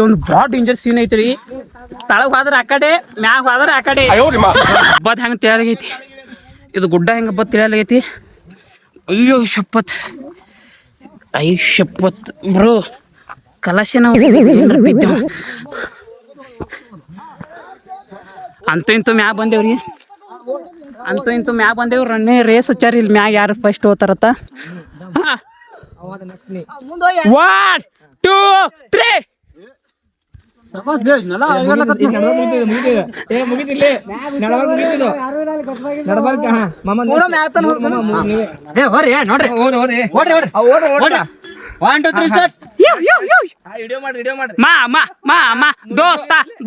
ಒಂದು ಭಾಳ danger scene ಐತ್ರಿ. ತಳಗ್ ಹೋದ್ರ ಆ ಕಡೆ, ಮ್ಯಾಗ ಹೋದ್ರ ಆ ಕಡೆ. ಹಬ್ಬದ ಹೆಂಗೆ ತಿಳಿಯಾಗೈತಿ, ಇದು ಗುಡ್ಡ ಹೆಂಗೆ ಹಬ್ಬದ ತಿಳಿಯಾಗೈತಿ. ಅಯ್ಯೋ ಶಪತ್, ಬ್ರೋ ಕಲಶೆ ನಾವು ಬಿದ್ದೇವು. ಅಂತೂ ಇಂತೂ ಮ್ಯಾಗ ಬಂದೇವ್ರಿ, ರನ್ನೇ ರೇಸ್ ಹಚ್ಚಾರಿ. ಇಲ್ಲಿ ಮ್ಯಾಗ ಯಾರು ಫಸ್ಟ್ ಹೋಗ್ತಾರತ್ತ. 1 2 3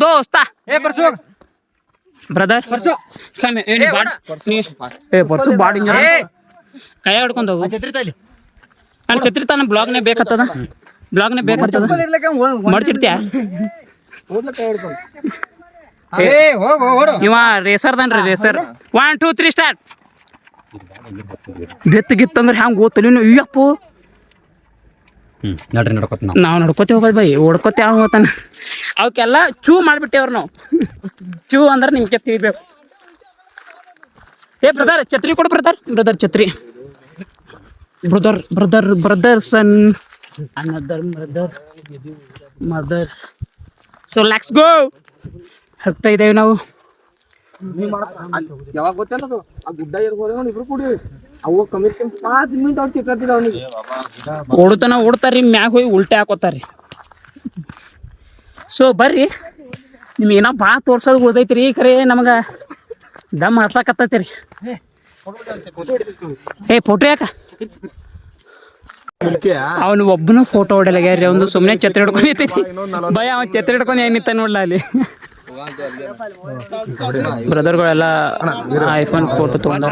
ದೋಸ್ತ ಬ್ರದರ್ ಪರ್ಸು ಬಾಡಿ ಕೈ ಹಿಡ್ಕೊಂಡು ಹೋಗು. ಅಲ್ಲಿ ಛತ್ರಿ ತಾನ ಬ್ಲಾಗ್ನೇ ಬೇಕತ್ತದ, ಮಡ್ಚಿಡ್ತೀಯ. ಇವ ರೇಸರ್ದನ್ರಿ, ರೇಸರ್. 1 2 3 ಸ್ಟಾರ್ಟ್. ಗಿತ್ತಂದ್ರೆ ಹ್ಯಾಂಗ ಓದ್ತಲಿ ಅಯ್ಯಪ್ಪು. ನಾವು ನಡ್ಕೋತಿ ಹೋಗೋದು ಬೈ, ಓಡ್ಕೋತಿ ಯಾವ ಹೋಗ್ತಾನೆ. ಅವಕ್ಕೆಲ್ಲ ಚೂ ಮಾಡಿಬಿಟ್ಟೇವ್ರು ನಾವು. ಚೂ ಅಂದ್ರೆ ನಿಮ್ಗೆ ತಿಳಿಬೇಕು. ಬ್ರದರ್ ಛತ್ರಿ ಕೊಡು ಬ್ರದರ್ ಛತ್ರಿ. Brother sun another mother. So let's go. ಹೋಗ್ತಾ ಇದ್ದೇವೆ ನಾವು. ಯಾವಾಗ ಗೊತ್ತೇನದು ಆ ಗುಡ್ಡ ಇರ್ಬೋದು ನೋಡಿ, ಇಬ್ರು ಕೂಡಿ ಅವು ಕಮ್ಮಿ 5 ಮಿನಿಟ್ ಅವ್ರು ಕೇಳ್ತಿದ್ದ ಅವನಿಗೆ. ಓಡ್ತಾರ್ರಿ, ಮ್ಯಾಗ ಹೋಗಿ ಉಲ್ಟೆ ಹಾಕೋತಾರ್ರಿ. ಸೊ ಬರ್ರಿ, ನಿಮ್ಗೆ ಏನೋ ಭಾಳ ತೋರ್ಸೋದು ಉಳ್ದೈತ್ರಿ. ಖರೆ ನಮಗೆ ದಮ್ ಹತ್ತಾಕತ್ತೈತಿ. ಫೋಟೋ ಯಾಕ ಅವನು ಒಬ್ಬನು ಫೋಟೋ ಹೊಡಲಾಗ್ಯಾರ. ಒಂದು ಸುಮ್ಮನೆ ಛತ್ರಿ ಹಿಡ್ಕೊಂಡು ನಿಂತೈತಿ ಭಯ. ಅವನು ಛತ್ರಿ ಹಿಡ್ಕೊಂಡು ಹೆಂಗೆ ನಿಂತ ನೋಡ್ಲ ಅಲ್ಲಿ. ಬ್ರದರ್ಗಳೆಲ್ಲ ಐಫೋನ್ ಫೋಟೋ ತೊಗೊಂಡ.